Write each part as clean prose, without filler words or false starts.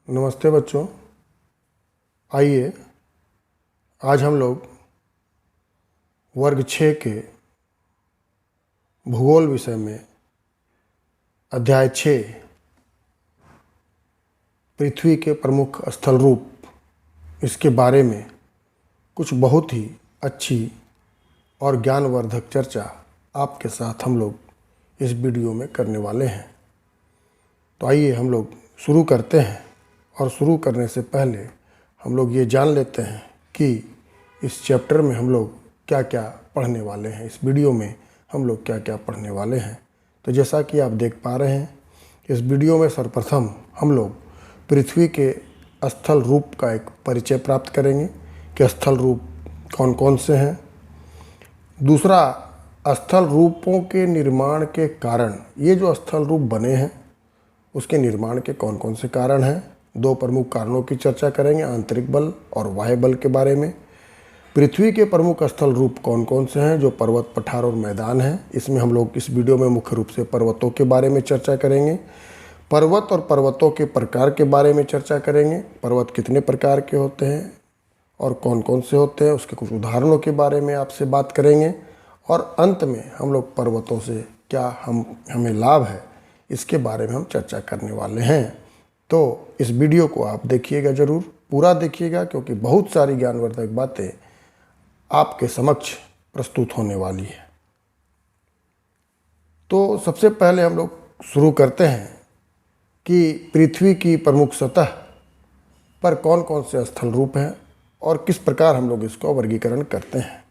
नमस्ते बच्चों। आइए आज हम लोग वर्ग 6 के भूगोल विषय में अध्याय 6 पृथ्वी के प्रमुख स्थल रूप इसके बारे में कुछ बहुत ही अच्छी और ज्ञानवर्धक चर्चा आपके साथ हम लोग इस वीडियो में करने वाले हैं। तो आइए हम लोग शुरू करते हैं। और शुरू करने से पहले हम लोग ये जान लेते हैं कि इस चैप्टर में हम लोग क्या क्या पढ़ने वाले हैं, इस वीडियो में हम लोग क्या क्या पढ़ने वाले हैं। तो जैसा कि आप देख पा रहे हैं, इस वीडियो में सर्वप्रथम हम लोग पृथ्वी के स्थल रूप का एक परिचय प्राप्त करेंगे कि स्थल रूप कौन कौन से हैं। दूसरा, स्थल रूपों के निर्माण के कारण, ये जो स्थल रूप बने हैं उसके निर्माण के कौन कौन से कारण हैं। दो प्रमुख कारणों की चर्चा करेंगे, आंतरिक बल और बाह्य बल के बारे में। पृथ्वी के प्रमुख स्थल रूप कौन कौन से हैं, जो पर्वत, पठार और मैदान हैं। इसमें हम लोग इस वीडियो में मुख्य रूप से पर्वतों के बारे में चर्चा करेंगे। पर्वत और पर्वतों के प्रकार के बारे में चर्चा करेंगे। पर्वत कितने प्रकार के होते हैं और कौन कौन से होते हैं, उसके कुछ उदाहरणों के बारे में आपसे बात करेंगे। और अंत में हम लोग पर्वतों से क्या हमें लाभ है, इसके बारे में हम चर्चा करने वाले हैं। तो इस वीडियो को आप देखिएगा, ज़रूर पूरा देखिएगा, क्योंकि बहुत सारी ज्ञानवर्धक बातें आपके समक्ष प्रस्तुत होने वाली है। तो सबसे पहले हम लोग शुरू करते हैं कि पृथ्वी की प्रमुख सतह पर कौन कौन से स्थल रूप हैं और किस प्रकार हम लोग इसका वर्गीकरण करते हैं।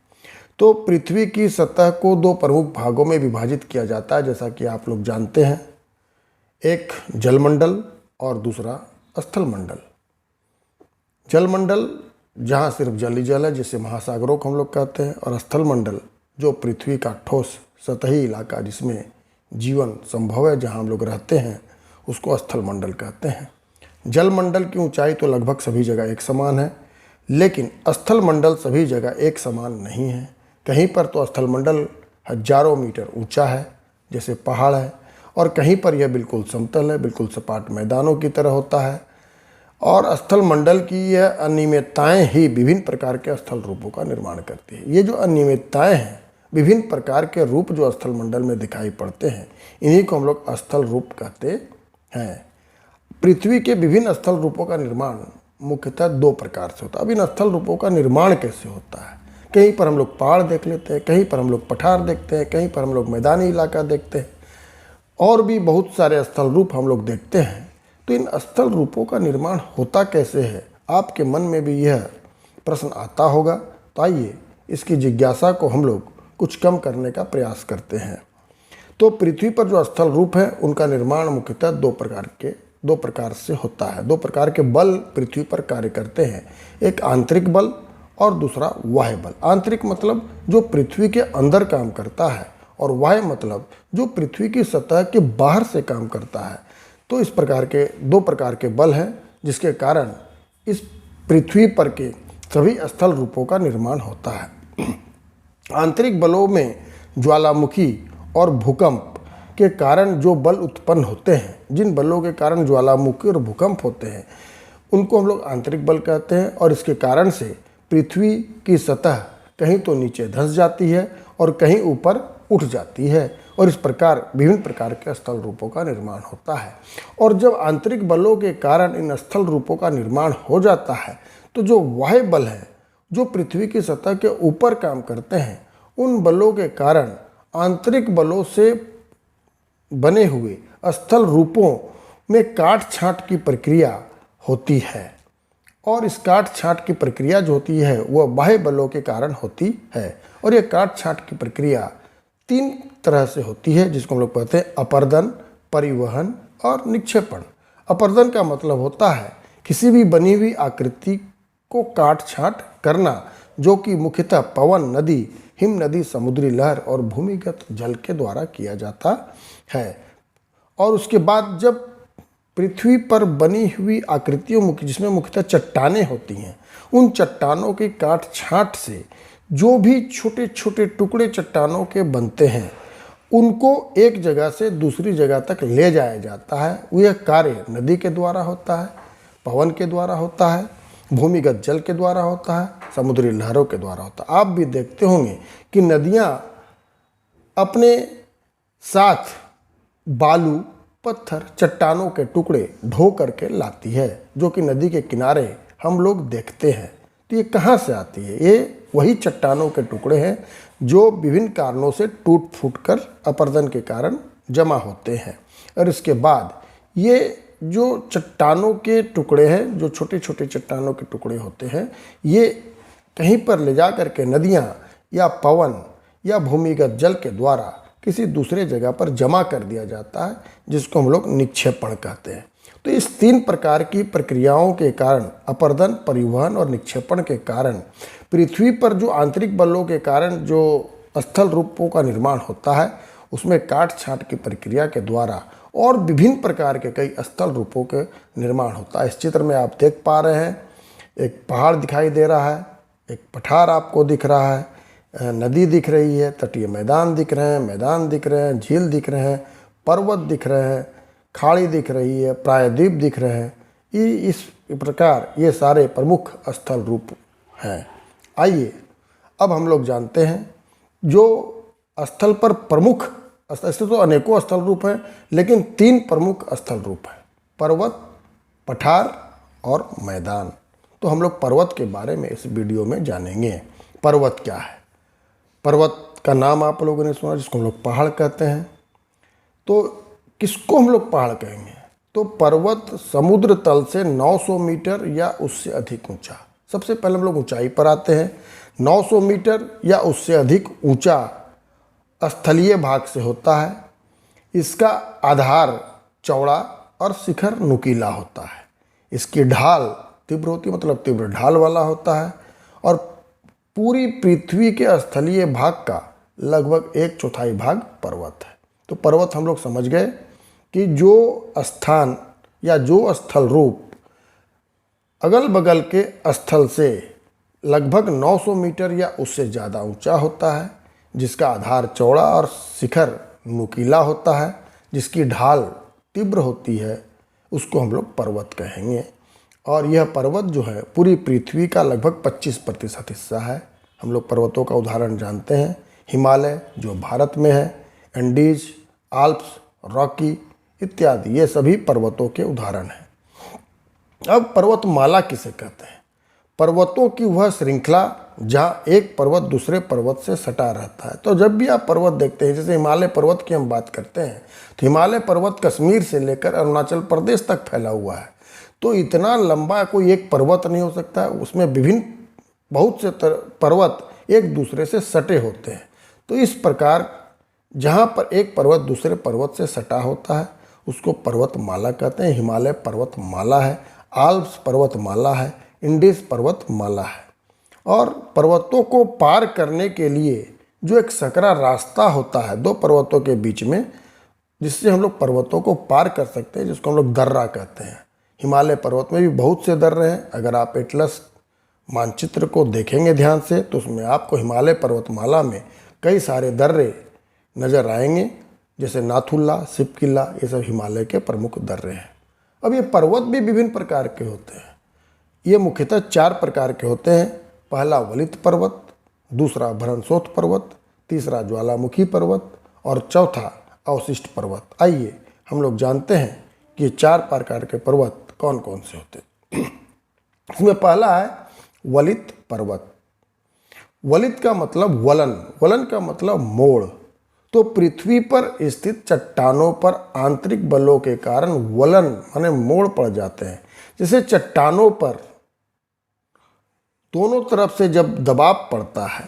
तो पृथ्वी की सतह को दो प्रमुख भागों में विभाजित किया जाता है, जैसा कि आप लोग जानते हैं। एक जलमंडल और दूसरा स्थल मंडल। जलमंडल जहाँ सिर्फ जल ही जल है, जिसे महासागरों को हम लोग कहते हैं, और स्थल मंडल जो पृथ्वी का ठोस सतही इलाका जिसमें जीवन संभव है, जहाँ हम लोग रहते हैं, उसको स्थल मंडल कहते हैं। जलमंडल की ऊंचाई तो लगभग सभी जगह एक समान है, लेकिन स्थल मंडल सभी जगह एक समान नहीं है। कहीं पर तो स्थल मंडल हजारों मीटर ऊंचा है, जैसे पहाड़ है, और कहीं पर यह बिल्कुल समतल है, बिल्कुल सपाट मैदानों की तरह होता है। और स्थल मंडल की यह अनियमितताएं ही विभिन्न प्रकार के स्थल रूपों का निर्माण करती है। ये जो अनियमितताएं हैं, विभिन्न प्रकार के रूप जो स्थल मंडल में दिखाई पड़ते हैं, इन्हीं को हम लोग स्थल रूप कहते हैं। पृथ्वी के विभिन्न स्थल रूपों का निर्माण मुख्यतः दो प्रकार से होता है। अब इन स्थल रूपों का निर्माण कैसे होता है, कहीं पर हम लोग पहाड़ देख लेते हैं, कहीं पर हम लोग पठार देखते हैं, कहीं पर हम लोग मैदानी इलाका देखते हैं, और भी बहुत सारे स्थल रूप हम लोग देखते हैं। तो इन स्थल रूपों का निर्माण होता कैसे है, आपके मन में भी यह प्रश्न आता होगा। तो आइए इसकी जिज्ञासा को हम लोग कुछ कम करने का प्रयास करते हैं। तो पृथ्वी पर जो स्थल रूप हैं, उनका निर्माण मुख्यतः दो प्रकार से होता है। दो प्रकार के बल पृथ्वी पर कार्य करते हैं, एक आंतरिक बल और दूसरा बाह्य बल। आंतरिक मतलब जो पृथ्वी के अंदर काम करता है, और बाह्य मतलब जो पृथ्वी की सतह के बाहर से काम करता है। तो इस प्रकार के दो प्रकार के बल हैं, जिसके कारण इस पृथ्वी पर के सभी स्थल रूपों का निर्माण होता है। आंतरिक बलों में ज्वालामुखी और भूकंप के कारण जो बल उत्पन्न होते हैं, जिन बलों के कारण ज्वालामुखी और भूकंप होते हैं, उनको हम लोग आंतरिक बल कहते हैं। और इसके कारण से पृथ्वी की सतह कहीं तो नीचे धंस जाती है और कहीं ऊपर उठ जाती है, और इस प्रकार विभिन्न प्रकार के स्थल रूपों का निर्माण होता है। और जब आंतरिक बलों के कारण इन स्थल रूपों का निर्माण हो जाता है, तो जो बाह्य बल है, जो पृथ्वी की सतह के ऊपर काम करते हैं, उन बलों के कारण आंतरिक बलों से बने हुए स्थल रूपों में काट छांट की प्रक्रिया होती है। और इस काट छांट की प्रक्रिया जो होती है, वह बाह्य बलों के कारण होती है। और यह काट छांट की प्रक्रिया तीन तरह से होती है, जिसको हम लोग कहते हैं अपर्दन, परिवहन और निक्षेपण। अपर्दन का मतलब होता है किसी भी बनी हुई आकृति को काट छांट करना, जो कि मुख्यतः पवन, नदी, हिम नदी, समुद्री लहर और भूमिगत जल के द्वारा किया जाता है। और उसके बाद जब पृथ्वी पर बनी हुई आकृतियों, जिसमें मुख्यतः चट्टानें होती हैं, उन चट्टानों की काट छांट से जो भी छोटे छोटे टुकड़े चट्टानों के बनते हैं, उनको एक जगह से दूसरी जगह तक ले जाया जाता है। यह कार्य नदी के द्वारा होता है। पवन के द्वारा होता है, भूमिगत जल के द्वारा होता है, समुद्री लहरों के द्वारा होता है। आप भी देखते होंगे कि नदियाँ अपने साथ बालू, पत्थर, चट्टानों के टुकड़े ढो करके लाती है, जो कि नदी के किनारे हम लोग देखते हैं। तो ये कहाँ से आती है? ये वही चट्टानों के टुकड़े हैं जो विभिन्न कारणों से टूट फूट कर अपरदन के कारण जमा होते हैं। और इसके बाद ये जो चट्टानों के टुकड़े हैं, जो छोटे छोटे चट्टानों के टुकड़े होते हैं, ये कहीं पर ले जा कर के नदियाँ या पवन या भूमिगत जल के द्वारा किसी दूसरे जगह पर जमा कर दिया जाता है, जिसको हम लोग निक्षेपण कहते हैं। तो इस 3 प्रकार की प्रक्रियाओं के कारण, अपरदन, परिवहन और निक्षेपण के कारण, पृथ्वी पर जो आंतरिक बलों के कारण जो स्थल रूपों का निर्माण होता है, उसमें काट छांट की प्रक्रिया के द्वारा और विभिन्न प्रकार के कई स्थल रूपों के निर्माण होता है। इस चित्र में आप देख पा रहे हैं, एक पहाड़ दिखाई दे रहा है, एक पठार आपको दिख रहा है, नदी दिख रही है, तटीय मैदान दिख रहे हैं, मैदान दिख रहे हैं, झील दिख रहे हैं, पर्वत दिख रहे हैं, खाड़ी दिख रही है, प्रायद्वीप दिख रहे हैं। इस प्रकार ये सारे प्रमुख स्थल रूप हैं। आइए अब हम लोग जानते हैं जो स्थल पर प्रमुख, ऐसे तो अनेकों स्थल रूप हैं, लेकिन 3 प्रमुख स्थल रूप हैं: पर्वत, पठार और मैदान। तो हम लोग पर्वत के बारे में इस वीडियो में जानेंगे। पर्वत क्या है? पर्वत का नाम आप लोगों ने सुना, जिसको हम लोग पहाड़ कहते हैं। तो किसको हम लोग पहाड़ कहेंगे? तो पर्वत समुद्र तल से 900 मीटर या उससे अधिक ऊंचा। सबसे पहले हम लोग ऊंचाई पर आते हैं। 900 मीटर या उससे अधिक ऊंचा स्थलीय भाग से होता है। इसका आधार चौड़ा और शिखर नुकीला होता है। इसकी ढाल तीव्र होती है, मतलब तीव्र ढाल वाला होता है। और पूरी पृथ्वी के स्थलीय भाग का लगभग 1/4 भाग पर्वत है। तो पर्वत हम लोग समझ गए कि जो स्थान या जो स्थल रूप अगल बगल के स्थल से लगभग 900 मीटर या उससे ज़्यादा ऊंचा होता है, जिसका आधार चौड़ा और शिखर नुकीला होता है, जिसकी ढाल तीव्र होती है, उसको हम लोग पर्वत कहेंगे। और यह पर्वत जो है पूरी पृथ्वी का लगभग 25% हिस्सा है। हम लोग पर्वतों का उदाहरण जानते हैं: हिमालय जो भारत में है, एंडीज, आल्प्स, रॉकी इत्यादि, ये सभी पर्वतों के उदाहरण हैं। अब पर्वतमाला किसे कहते हैं? पर्वतों की वह श्रृंखला जहाँ एक पर्वत दूसरे पर्वत से सटा रहता है। तो जब भी आप पर्वत देखते हैं, जैसे हिमालय पर्वत की हम बात करते हैं, तो हिमालय पर्वत कश्मीर से लेकर अरुणाचल प्रदेश तक फैला हुआ है। तो इतना लंबा कोई एक पर्वत नहीं हो सकता है, उसमें विभिन्न बहुत से पर्वत एक दूसरे से सटे होते हैं। तो इस प्रकार जहाँ पर एक पर्वत दूसरे पर्वत से सटा होता है, उसको पर्वतमाला कहते हैं। हिमालय पर्वतमाला है, आल्प्स पर्वतमाला है, इंडीज पर्वतमाला है। और पर्वतों को पार करने के लिए जो एक सकरा रास्ता होता है 2 पर्वतों के बीच में, जिससे हम लोग पर्वतों को पार कर सकते हैं, जिसको हम लोग दर्रा कहते हैं। हिमालय पर्वत में भी बहुत से दर्रे हैं। अगर आप एटलस मानचित्र को देखेंगे ध्यान से, तो उसमें आपको हिमालय पर्वतमाला में कई सारे दर्रे नज़र आएंगे, जैसे नाथुला, शिवकिला, ये सब हिमालय के प्रमुख दर्रे हैं। अब ये पर्वत भी विभिन्न प्रकार के होते हैं। ये मुख्यतः 4 प्रकार के होते हैं। पहला वलित पर्वत, दूसरा भ्रंशोथ पर्वत, तीसरा ज्वालामुखी पर्वत और चौथा अवशिष्ट पर्वत। आइए हम लोग जानते हैं कि 4 प्रकार के पर्वत कौन कौन से होते हैं। इसमें पहला है वलित पर्वत। वलित का मतलब वलन, वलन का मतलब मोड़। तो पृथ्वी पर स्थित चट्टानों पर आंतरिक बलों के कारण वलन माने मोड़ पड़ जाते हैं। जैसे चट्टानों पर दोनों तरफ से जब दबाव पड़ता है,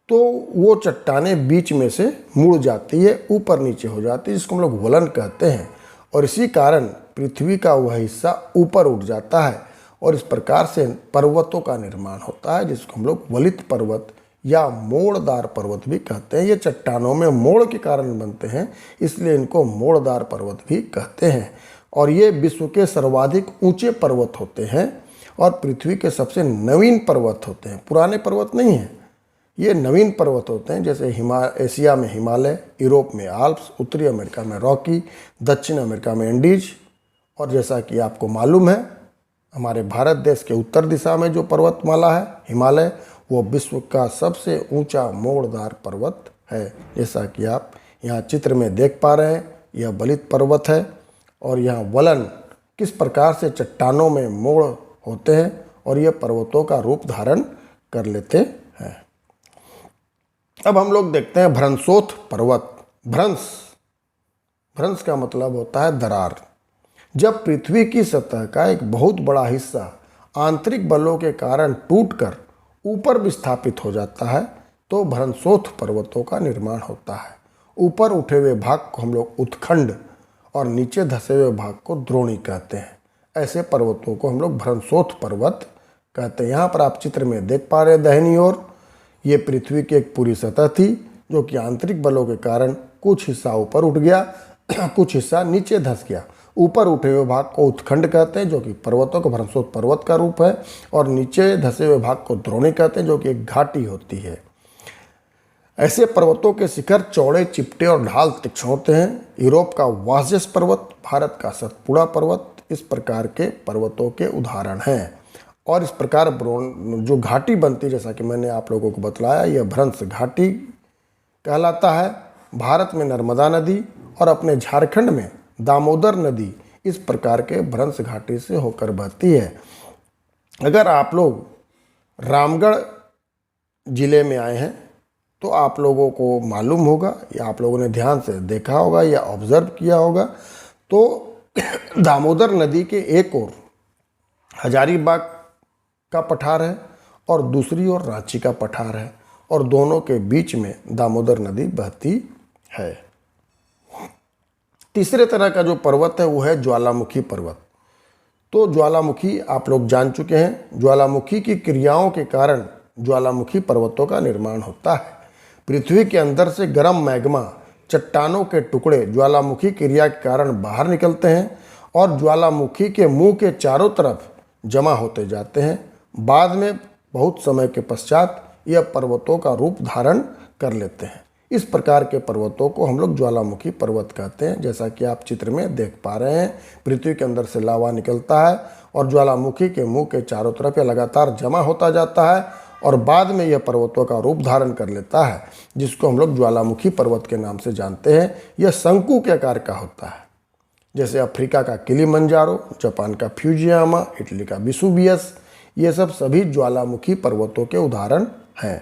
तो वो चट्टानें बीच में से मुड़ जाती है, ऊपर नीचे हो जाती है, जिसको हम लोग वलन कहते हैं। और इसी कारण पृथ्वी का वह हिस्सा ऊपर उठ जाता है और इस प्रकार से पर्वतों का निर्माण होता है, जिसको हम लोग वलित पर्वत या मोड़दार पर्वत भी कहते हैं। ये चट्टानों में मोड़ के कारण बनते हैं, इसलिए इनको मोड़दार पर्वत भी कहते हैं। और ये विश्व के सर्वाधिक ऊंचे पर्वत होते हैं और पृथ्वी के सबसे नवीन पर्वत होते हैं। पुराने पर्वत नहीं हैं, ये नवीन पर्वत होते हैं। जैसे एशिया में हिमालय, यूरोप में आल्प्स, उत्तरी अमेरिका में रॉकी, दक्षिण अमेरिका में एंडीज। और जैसा कि आपको मालूम है हमारे भारत देश के उत्तर दिशा में जो पर्वतमाला है हिमालय, वो विश्व का सबसे ऊंचा मोड़दार पर्वत है। जैसा कि आप यहाँ चित्र में देख पा रहे हैं, यह बलित पर्वत है और यहाँ वलन किस प्रकार से चट्टानों में मोड़ होते हैं और यह पर्वतों का रूप धारण कर लेते हैं। अब हम लोग देखते हैं भ्रंशोथ पर्वत। भ्रंश का मतलब होता है दरार। जब पृथ्वी की सतह का एक बहुत बड़ा हिस्सा आंतरिक बलों के कारण टूटकर ऊपर विस्थापित हो जाता है तो भ्रंशोथ पर्वतों का निर्माण होता है। ऊपर उठे हुए भाग को हम लोग उत्खंड और नीचे धसे हुए भाग को द्रोणी कहते हैं। ऐसे पर्वतों को हम लोग भ्रंशोथ पर्वत कहते हैं। यहाँ पर आप चित्र में देख पा रहे हैं दाहिनी ओर, ये पृथ्वी की एक पूरी सतह थी जो कि आंतरिक बलों के कारण कुछ हिस्सा ऊपर उठ गया, कुछ हिस्सा नीचे धंस गया। ऊपर उठे हुए भाग को उत्खंड कहते हैं जो कि पर्वतों का भ्रंशोथ पर्वत का रूप है, और नीचे धसे हुए भाग को द्रोणी कहते हैं जो कि एक घाटी होती है। ऐसे पर्वतों के शिखर चौड़े, चिपटे और ढाल तीक्ष्ण होते हैं। यूरोप का वासजस पर्वत, भारत का सतपुड़ा पर्वत इस प्रकार के पर्वतों के उदाहरण हैं। और इस प्रकार जो घाटी बनती है, जैसा कि मैंने आप लोगों को बतलाया, यह भ्रंश घाटी कहलाता है। भारत में नर्मदा नदी और अपने झारखंड में दामोदर नदी इस प्रकार के भ्रंश घाटी से होकर बहती है। अगर आप लोग रामगढ़ जिले में आए हैं तो आप लोगों को मालूम होगा या आप लोगों ने ध्यान से देखा होगा या ऑब्जर्व किया होगा तो दामोदर नदी के एक ओर हजारीबाग का पठार है और दूसरी ओर रांची का पठार है, और दोनों के बीच में दामोदर नदी बहती है। तीसरे तरह का जो पर्वत है वो है ज्वालामुखी पर्वत। तो ज्वालामुखी आप लोग जान चुके हैं, ज्वालामुखी की क्रियाओं के कारण ज्वालामुखी पर्वतों का निर्माण होता है। पृथ्वी के अंदर से गर्म मैग्मा, चट्टानों के टुकड़े ज्वालामुखी क्रिया के कारण बाहर निकलते हैं और ज्वालामुखी के मुंह के चारों तरफ जमा होते जाते हैं। बाद में बहुत समय के पश्चात यह पर्वतों का रूप धारण कर लेते हैं। इस प्रकार के पर्वतों को हम लोग ज्वालामुखी पर्वत कहते हैं। जैसा कि आप चित्र में देख पा रहे हैं, पृथ्वी के अंदर से लावा निकलता है और ज्वालामुखी के मुंह के चारों तरफ यह लगातार जमा होता जाता है और बाद में यह पर्वतों का रूप धारण कर लेता है, जिसको हम लोग ज्वालामुखी पर्वत के नाम से जानते हैं। यह शंकु के आकार का होता है, जैसे अफ्रीका का किलिमंजारो, जापान का फ्यूजियामा, इटली का विसुवियस, ये सब सभी ज्वालामुखी पर्वतों के उदाहरण हैं।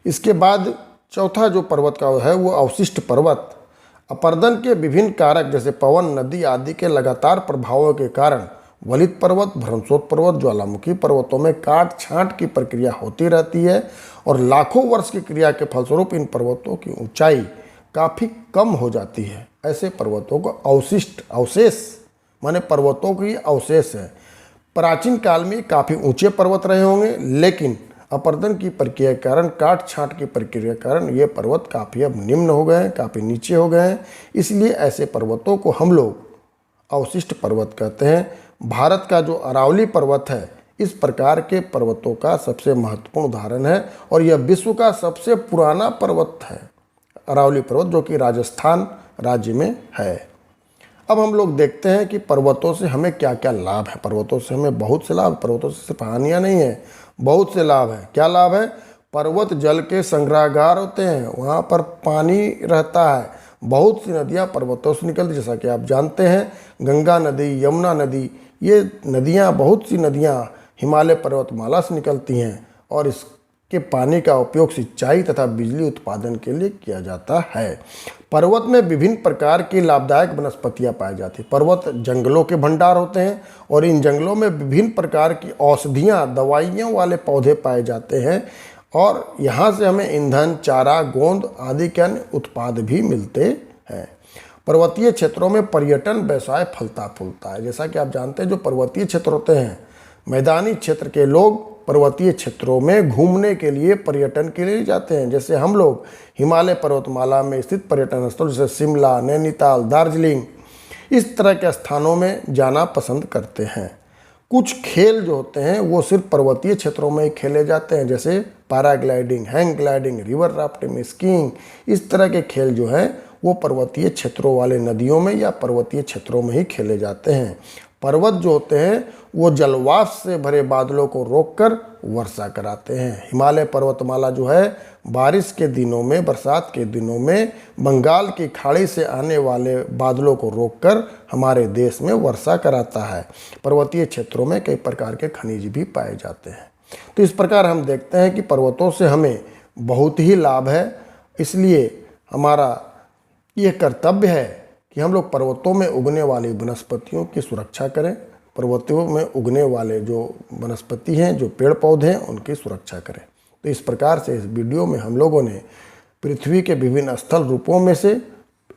इसके बाद चौथा जो पर्वत का है वो अवशिष्ट पर्वत। अपर्दन के विभिन्न कारक जैसे पवन, नदी आदि के लगातार प्रभावों के कारण वलित पर्वत, भ्रंशोथ पर्वत, ज्वालामुखी पर्वतों में काट छांट की प्रक्रिया होती रहती है और लाखों वर्ष की क्रिया के फलस्वरूप इन पर्वतों की ऊंचाई काफ़ी कम हो जाती है। ऐसे पर्वतों को अवशिष्ट, अवशेष माने पर्वतों की अवशेष है। प्राचीन काल में काफ़ी ऊंचे पर्वत रहे होंगे, लेकिन अपर्दन की प्रक्रिया के कारण, काट छांट की प्रक्रिया के कारण ये पर्वत काफ़ी अब निम्न हो गए हैं, काफ़ी नीचे हो गए हैं। इसलिए ऐसे पर्वतों को हम लोग अवशिष्ट पर्वत कहते हैं। भारत का जो अरावली पर्वत है इस प्रकार के पर्वतों का सबसे महत्वपूर्ण उदाहरण है और यह विश्व का सबसे पुराना पर्वत है, अरावली पर्वत, जो कि राजस्थान राज्य में है। अब हम लोग देखते हैं कि पर्वतों से हमें क्या क्या लाभ है। पर्वतों से हमें बहुत से लाभ, पर्वतों से सिर्फ हानियाँ नहीं है, बहुत से लाभ है। क्या लाभ है? पर्वत जल के संग्रहगार होते हैं, वहाँ पर पानी रहता है। बहुत सी नदियाँ पर्वतों से निकलती, जैसा कि आप जानते हैं गंगा नदी, यमुना नदी, ये नदियाँ, बहुत सी नदियाँ हिमालय पर्वतमाला से निकलती हैं और इसके पानी का उपयोग सिंचाई तथा बिजली उत्पादन के लिए किया जाता है। पर्वत में विभिन्न प्रकार की लाभदायक वनस्पतियाँ पाई जाती हैं। पर्वत जंगलों के भंडार होते हैं और इन जंगलों में विभिन्न प्रकार की औषधियाँ, दवाइयों वाले पौधे पाए जाते हैं और यहाँ से हमें ईंधन, चारा, गोंद आदि के अन्य उत्पाद भी मिलते हैं। पर्वतीय क्षेत्रों में पर्यटन व्यवसाय फलता फूलता है। जैसा कि आप जानते हैं जो पर्वतीय क्षेत्र होते हैं, मैदानी क्षेत्र के लोग पर्वतीय क्षेत्रों में घूमने के लिए, पर्यटन के लिए जाते हैं। जैसे हम लोग हिमालय पर्वतमाला में स्थित पर्यटन स्थल जैसे शिमला, नैनीताल, दार्जिलिंग, इस तरह के स्थानों में जाना पसंद करते हैं। कुछ खेल जो होते हैं वो सिर्फ पर्वतीय क्षेत्रों में ही खेले जाते हैं, जैसे paragliding, hang gliding, river rafting, skiing. इस तरह के खेल जो हैं वो पर्वतीय क्षेत्रों वाले नदियों में या पर्वतीय क्षेत्रों में ही खेले जाते हैं। पर्वत जो होते हैं वो जलवाष्प से भरे बादलों को रोककर वर्षा कराते हैं। हिमालय पर्वतमाला जो है बारिश के दिनों में, बरसात के दिनों में बंगाल की खाड़ी से आने वाले बादलों को रोककर हमारे देश में वर्षा कराता है। पर्वतीय क्षेत्रों में कई प्रकार के खनिज भी पाए जाते हैं। तो इस प्रकार हम देखते हैं कि पर्वतों से हमें बहुत ही लाभ है। इसलिए हमारा ये कर्तव्य है कि हम लोग पर्वतों में उगने वाली वनस्पतियों की सुरक्षा करें, पर्वतों में उगने वाले जो वनस्पति हैं, जो पेड़ पौधे हैं, उनकी सुरक्षा करें। तो इस प्रकार से इस वीडियो में हम लोगों ने पृथ्वी के विभिन्न स्थल रूपों में से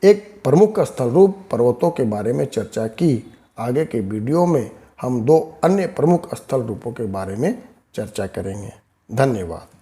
एक प्रमुख स्थल रूप पर्वतों के बारे में चर्चा की। आगे के वीडियो में हम 2 अन्य प्रमुख स्थल रूपों के बारे में चर्चा करेंगे। धन्यवाद।